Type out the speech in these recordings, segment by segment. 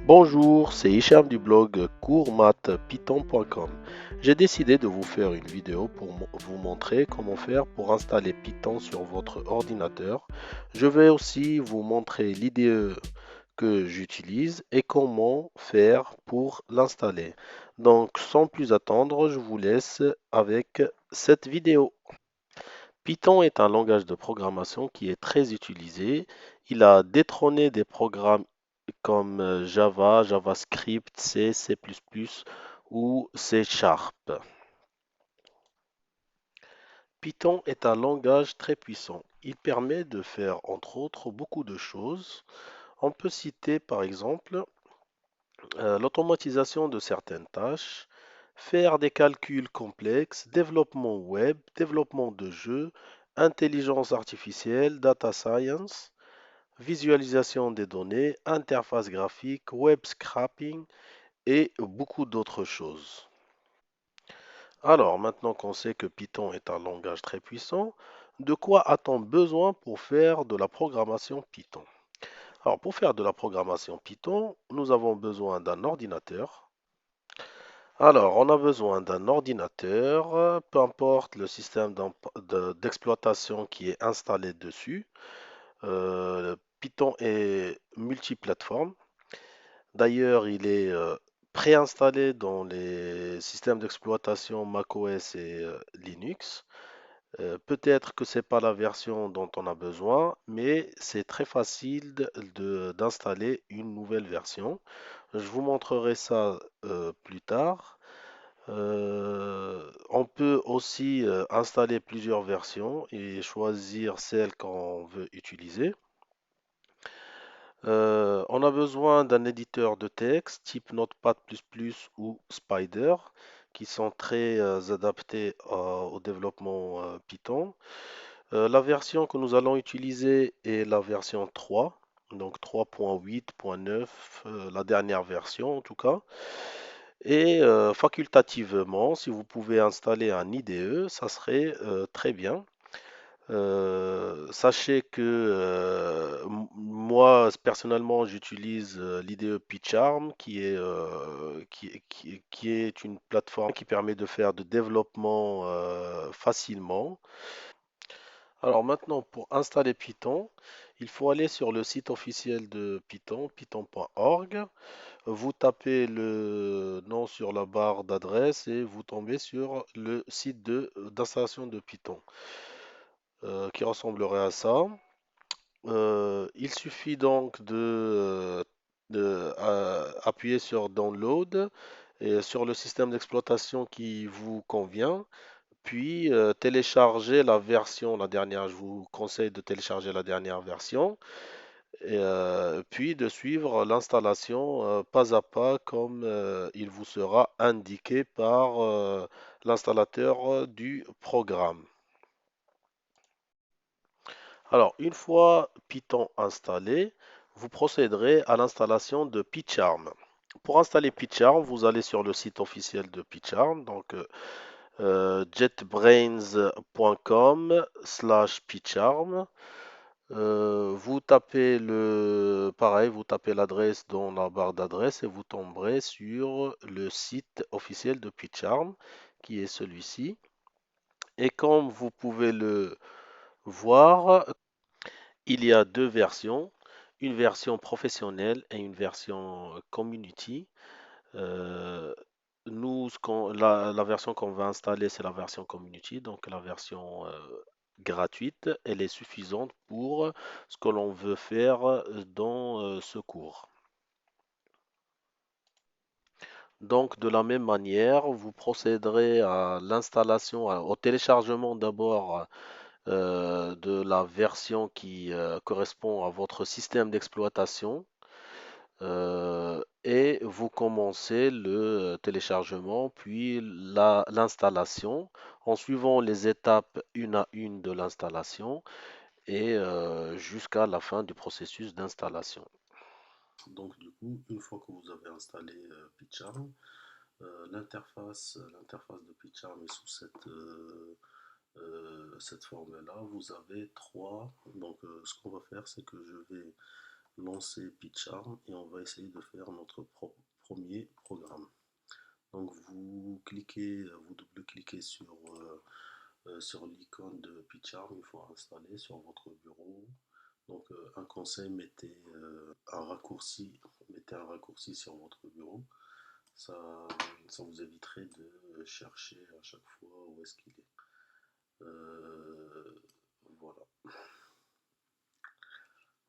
Bonjour, c'est Hicham du blog coursmathpython.com. J'ai décidé de vous faire une vidéo pour vous montrer comment faire pour installer Python sur votre ordinateur. Je vais aussi vous montrer l'IDE que j'utilise et comment faire pour l'installer. Donc, sans plus attendre, je vous laisse avec cette vidéo. Python est un langage de programmation qui est très utilisé. Il a détrôné des programmes comme Java, JavaScript, C, C++ ou C Sharp. Python est un langage très puissant. Il permet de faire entre autres beaucoup de choses. On peut citer par exemple l'automatisation de certaines tâches, faire des calculs complexes, développement web, développement de jeux, intelligence artificielle, data science, visualisation des données, interface graphique, web scraping et beaucoup d'autres choses. Alors, maintenant qu'on sait que Python est un langage très puissant, de quoi a-t-on besoin pour faire de la programmation Python? Alors, pour faire de la programmation Python, nous avons besoin d'un ordinateur. Alors, on a besoin d'un ordinateur, peu importe le système d'exploitation qui est installé dessus. Python est multiplateforme. D'ailleurs, il est préinstallé dans les systèmes d'exploitation macOS et Linux. Peut-être que ce n'est pas la version dont on a besoin, mais c'est très facile d'installer une nouvelle version. Je vous montrerai ça plus tard. On peut aussi installer plusieurs versions et choisir celle qu'on veut utiliser. On a besoin d'un éditeur de texte type Notepad++ ou Spider qui sont très adaptés au développement Python. La version que nous allons utiliser est la version 3, donc 3.8.9, la dernière version en tout cas. Et facultativement, si vous pouvez installer un IDE, ça serait très bien. Sachez que moi, personnellement, j'utilise l'IDE PyCharm, qui est une plateforme qui permet de faire de développement facilement. Alors maintenant, pour installer Python, il faut aller sur le site officiel de Python, python.org. Vous tapez le nom sur la barre d'adresse et vous tombez sur le site d'installation de Python qui ressemblerait à ça. Il suffit donc de appuyer sur Download et sur le système d'exploitation qui vous convient, puis télécharger la version, la dernière. Je vous conseille de télécharger la dernière version, et puis de suivre l'installation pas à pas comme il vous sera indiqué par l'installateur du programme. Alors, une fois Python installé, vous procéderez à l'installation de PyCharm. Pour installer PyCharm, vous allez sur le site officiel de PyCharm, donc jetbrains.com/PyCharm. Vous tapez pareil, vous tapez l'adresse dans la barre d'adresse et vous tomberez sur le site officiel de PyCharm, qui est celui-ci. Et comme vous pouvez le voir, il y a deux versions, une version professionnelle et une version community. Euh, nous, la version qu'on va installer, c'est la version community, donc la version gratuite. Elle est suffisante pour ce que l'on veut faire dans ce cours. Donc, de la même manière, vous procéderez à l'installation, au téléchargement d'abord de la version qui correspond à votre système d'exploitation et vous commencez le téléchargement puis l'installation en suivant les étapes une à une de l'installation et jusqu'à la fin du processus d'installation. Donc du coup, une fois que vous avez installé PyCharm, l'interface de PyCharm est sous cette forme-là. Vous avez trois. Donc ce qu'on va faire, c'est que je vais lancer PyCharm et on va essayer de faire notre premier programme. Donc vous cliquez, vous double-cliquez sur l'icône de PyCharm, il faut installer sur votre bureau. Donc un conseil, mettez un raccourci sur votre bureau. Ça, ça vous éviterait de chercher à chaque fois où est-ce qu'il est. Voilà.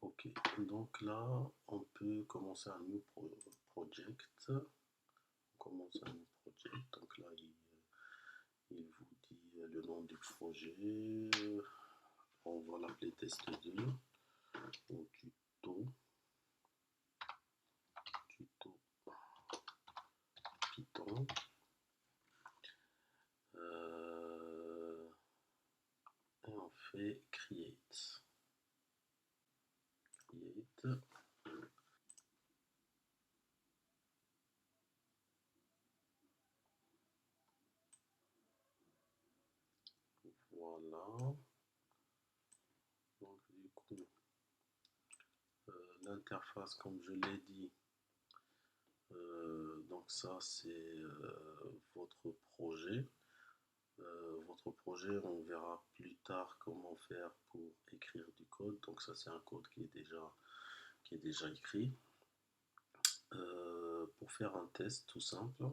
Ok, donc là, on peut commencer un new project. On commence un new project. Donc là, il vous dit le nom du projet. On va l'appeler test 2 ou tuto Python. Et on fait create. Voilà. Donc du coup, l'interface, comme je l'ai dit, donc ça c'est votre projet. Votre projet, on verra plus tard comment faire pour écrire du code. Donc ça c'est un code qui est déjà écrit. Pour faire un test tout simple,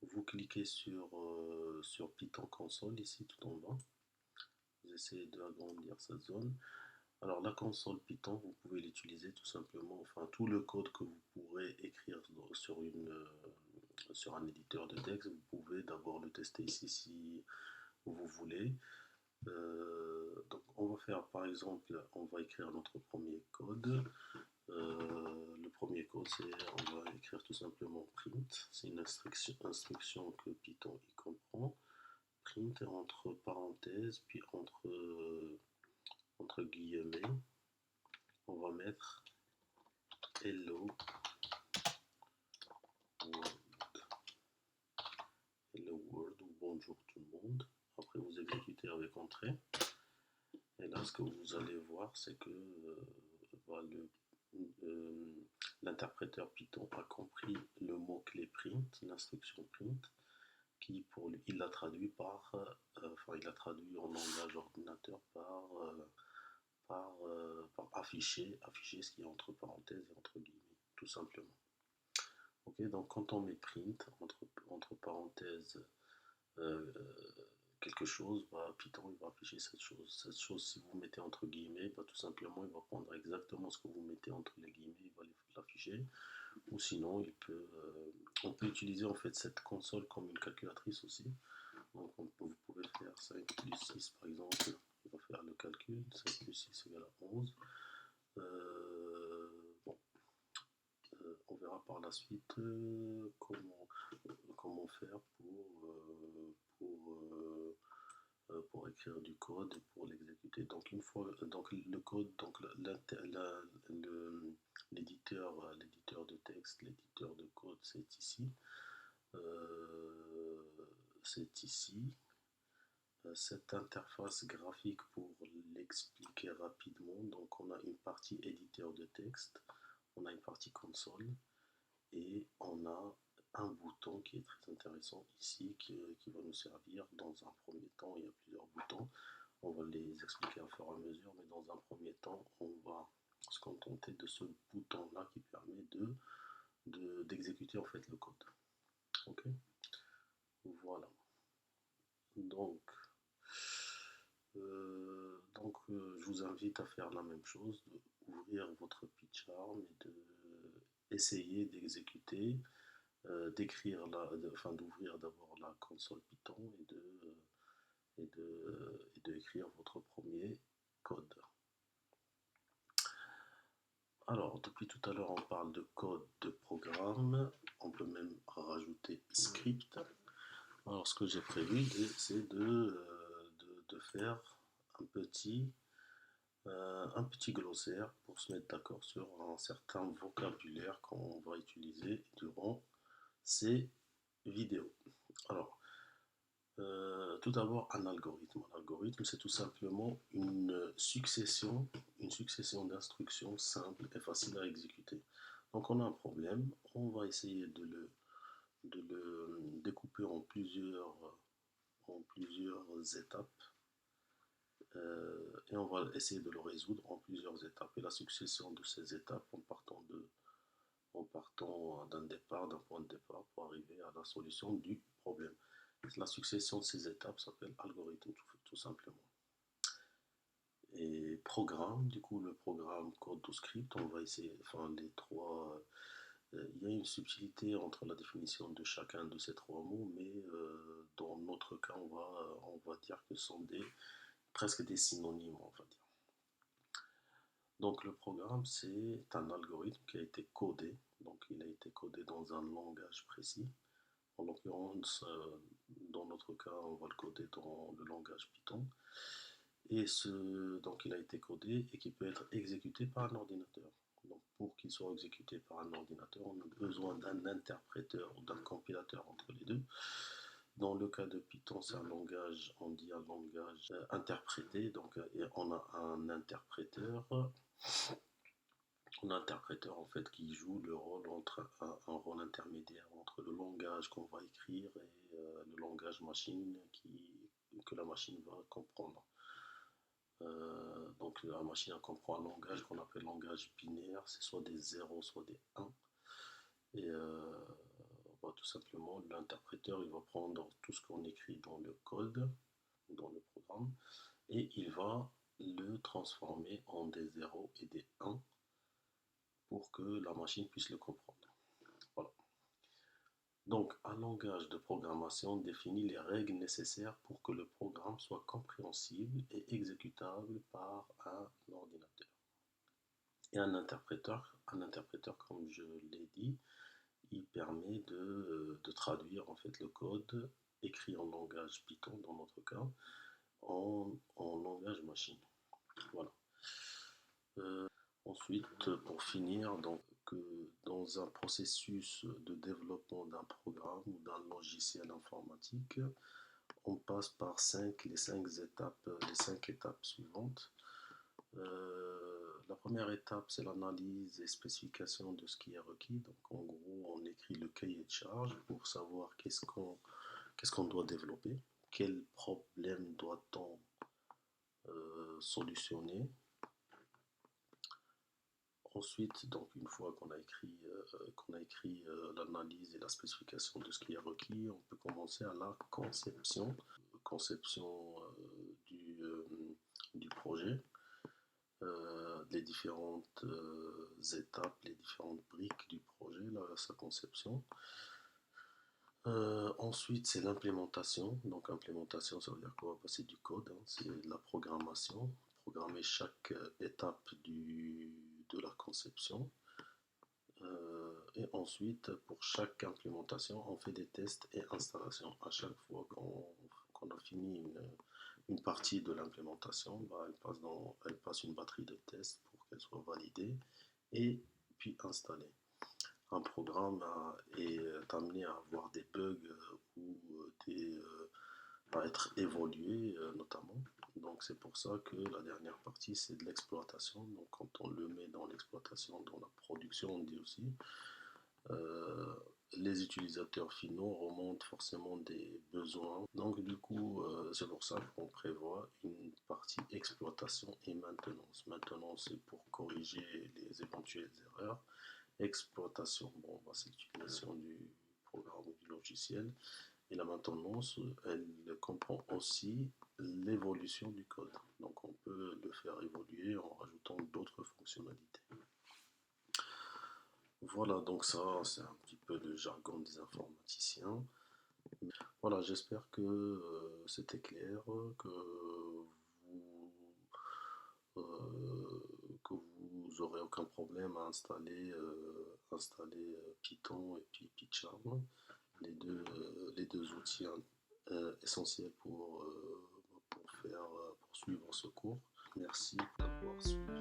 vous cliquez sur Python console ici tout en bas. Vous essayez d'agrandir cette zone. Alors la console Python, vous pouvez l'utiliser tout simplement, enfin tout le code que vous pourrez écrire sur un éditeur de texte, vous pouvez d'abord le tester ici si vous voulez. Donc on va faire par exemple, on va écrire notre premier code. Le premier code, c'est on va écrire tout simplement print. C'est une instruction que Python y comprend. Print entre parenthèses, puis entre guillemets, on va mettre hello world. Hello world ou bonjour tout le monde. Après vous exécutez avec entrée. Et là, ce que vous allez voir, c'est que l'interpréteur Python a compris le mot-clé print, l'instruction print, qui pour lui, il l'a traduit il l'a traduit en langage ordinateur par afficher ce qui est entre parenthèses et entre guillemets, tout simplement. Ok, donc quand on met print entre parenthèses euh, quelque chose, Python il va afficher cette chose. Cette chose, si vous mettez entre guillemets, tout simplement il va prendre exactement ce que vous mettez entre les guillemets, il va l'afficher. Ou sinon, on peut utiliser en fait cette console comme une calculatrice aussi. Donc vous pouvez faire 5 plus 6 par exemple, il va faire le calcul, 5 plus 6 égale à 11. Bon, on verra par la suite comment faire pour écrire du code et pour l'exécuter. Donc une fois, donc le code, donc l'éditeur de texte, l'éditeur de code, c'est ici. Euh, c'est ici. Cette interface graphique, pour l'expliquer rapidement, donc on a une partie éditeur de texte, on a une partie console et on a un bouton qui est très intéressant ici qui va nous servir dans un premier temps. Il y a plusieurs boutons, on va les expliquer au fur et à mesure, mais dans un premier temps on va se contenter de ce bouton là qui permet d'exécuter en fait le code. Ok, voilà. Donc je vous invite à faire la même chose, d'ouvrir votre PyCharm et essayer d'exécuter, d'ouvrir d'abord la console Python et de écrire votre premier code. Alors, depuis tout à l'heure, on parle de code de programme, on peut même rajouter script. Alors, ce que j'ai prévu, c'est de faire un petit glossaire pour se mettre d'accord sur un certain vocabulaire qu'on va utiliser durant ces vidéos. Alors, tout d'abord, un algorithme. Un algorithme, c'est tout simplement une succession une succession d'instructions simples et faciles à exécuter. Donc on a un problème, on va essayer de le découper en plusieurs étapes et on va essayer de le résoudre en plusieurs étapes. Et la succession de ces étapes en partant d'un départ, d'un point de départ pour arriver à la solution du problème. La succession de ces étapes s'appelle algorithme tout simplement. Et programme, du coup le programme code to script, on va essayer, enfin les trois, il y a une subtilité entre la définition de chacun de ces trois mots, mais dans notre cas on va dire que ce sont presque des synonymes, on va dire. Donc le programme, c'est un algorithme qui a été codé, donc il a été codé dans un langage précis. En l'occurrence, dans notre cas, on va le coder dans le langage Python. Et donc il a été codé et qui peut être exécuté par un ordinateur. Donc pour qu'il soit exécuté par un ordinateur, on a besoin d'un interpréteur ou d'un compilateur entre les deux. Dans le cas de Python, c'est un langage, on dit un langage interprété, donc on a un interpréteur. Un interpréteur en fait qui joue le rôle entre un rôle intermédiaire entre le langage qu'on va écrire et le langage machine que la machine va comprendre. Donc la machine comprend un langage qu'on appelle langage binaire, c'est soit des 0, soit des 1. Et tout simplement, l'interpréteur il va prendre tout ce qu'on écrit dans le code, dans le programme, et il va le transformer en des 0 et des 1 pour que la machine puisse le comprendre. Voilà. Donc, un langage de programmation définit les règles nécessaires pour que le programme soit compréhensible et exécutable par un ordinateur. Et un interpréteur, comme je l'ai dit, il permet de traduire en fait le code écrit en langage Python dans notre cas en langage machine. Voilà. Ensuite, pour finir, donc, que dans un processus de développement d'un programme ou d'un logiciel informatique, on passe par les cinq étapes suivantes. La première étape, c'est l'analyse et spécification de ce qui est requis. Donc, en gros, on écrit le cahier de charge pour savoir qu'est-ce qu'on doit développer, quel problème doit-on solutionner. Ensuite, donc une fois qu'on a écrit l'analyse et la spécification de ce qui est requis, on peut commencer à la conception du projet, les différentes étapes, les différentes briques du projet, sa conception. Ensuite, c'est l'implémentation. Donc, implémentation, ça veut dire quoi? C'est du code, hein, c'est de la programmation. Programmer chaque étape de la conception. Et ensuite, pour chaque implémentation, on fait des tests et installations. À chaque fois qu'on a fini une partie de l'implémentation, elle passe une batterie de tests pour qu'elle soit validée et puis installée. Un programme est amené à avoir des bugs ou à être évolué notamment. Donc c'est pour ça que la dernière partie c'est de l'exploitation. Donc quand on le met dans l'exploitation, dans la production on dit aussi, les utilisateurs finaux remontent forcément des besoins. Donc du coup c'est pour ça qu'on prévoit une partie exploitation et maintenance. Maintenance c'est pour corriger les éventuelles erreurs. Exploitation, bon, c'est l'utilisation du programme ou du logiciel. Et la maintenance, elle comprend aussi l'évolution du code. Donc on peut le faire évoluer en rajoutant d'autres fonctionnalités. Voilà, donc ça c'est un petit peu le jargon des informaticiens. Voilà, j'espère que c'était clair, que vous aurez aucun problème à installer Python et puis PyCharm, les deux outils essentiels pour suivre ce cours. Merci d'avoir suivi.